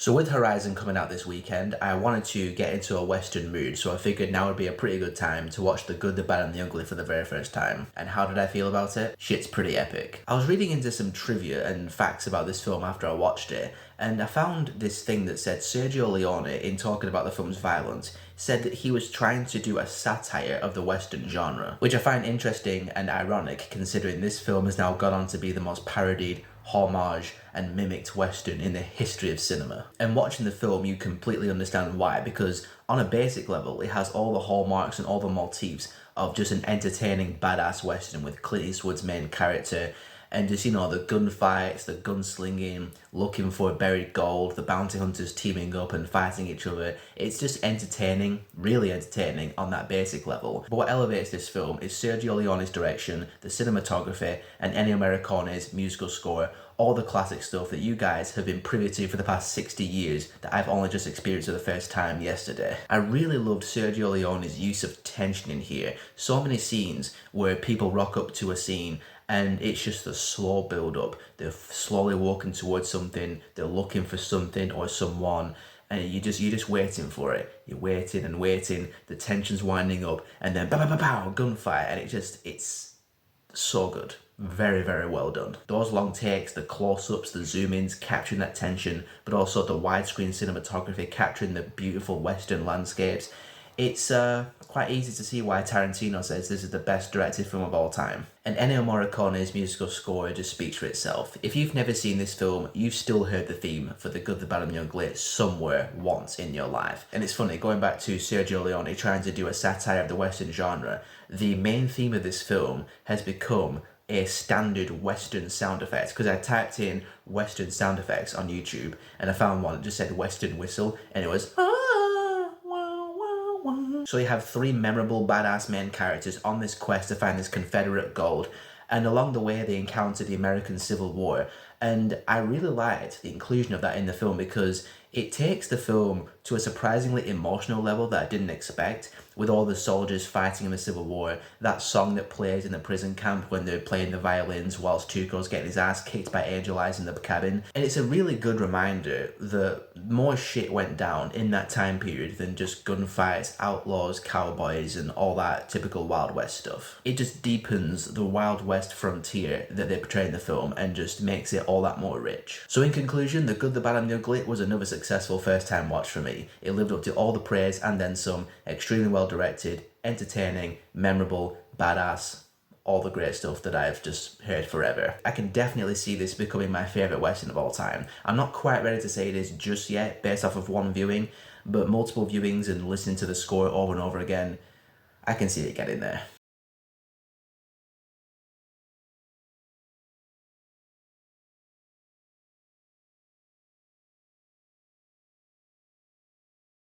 So with Horizon coming out this weekend, I wanted to get into a Western mood, so I figured now would be a pretty good time to watch The Good, the Bad and the Ugly for the very first time. And how did I feel about it? Shit's pretty epic. I was reading into some trivia and facts about this film after I watched it, and I found this thing that said Sergio Leone, in talking about the film's violence, said that he was trying to do a satire of the Western genre, which I find interesting and ironic considering this film has now gone on to be the most parodied, homage and mimicked Western in the history of cinema. And watching the film, you completely understand why, because on a basic level, it has all the hallmarks and all the motifs of just an entertaining badass Western with Clint Eastwood's main character, and just, you know, the gunfights, the gunslinging, looking for buried gold, the bounty hunters teaming up and fighting each other. It's just entertaining, really entertaining on that basic level. But what elevates this film is Sergio Leone's direction, the cinematography, and Ennio Morricone's musical score, all the classic stuff that you guys have been privy to for the past 60 years that I've only just experienced for the first time yesterday. I really loved Sergio Leone's use of tension in here. So many scenes where people rock up to a scene and it's just a slow build up. They're slowly walking towards something, they're looking for something or someone, and you're just waiting for it. You're waiting and waiting, the tension's winding up, and then pow pow pow, gunfight, and it's so good. Very, very well done. Those long takes, the close-ups, the zoom-ins, capturing that tension, but also the widescreen cinematography, capturing the beautiful Western landscapes. It's quite easy to see why Tarantino says this is the best directed film of all time. And Ennio Morricone's musical score just speaks for itself. If you've never seen this film, you've still heard the theme for The Good, the Bad and the Ugly somewhere once in your life. And it's funny, going back to Sergio Leone trying to do a satire of the Western genre, the main theme of this film has become a standard Western sound effect, because I typed in Western sound effects on YouTube and I found one that just said Western whistle and it was so you have three memorable badass main characters on this quest to find this Confederate gold, and along the way they encounter the American Civil War, and I really liked the inclusion of that in the film because it takes the film to a surprisingly emotional level that I didn't expect, with all the soldiers fighting in the Civil War, that song that plays in the prison camp when they're playing the violins whilst Tuco's getting his ass kicked by Angel Eyes in the cabin. And it's a really good reminder that more shit went down in that time period than just gunfights, outlaws, cowboys, and all that typical Wild West stuff. It just deepens the Wild West frontier that they portray in the film and just makes it all that more rich. So in conclusion, The Good, the Bad and the Ugly was another successful first time watch for me. It lived up to all the praise and then some, extremely well directed, entertaining, memorable, badass, all the great stuff that I've just heard forever. I can definitely see this becoming my favourite Western of all time. I'm not quite ready to say it is just yet based off of one viewing, but multiple viewings and listening to the score over and over again, I can see it getting there.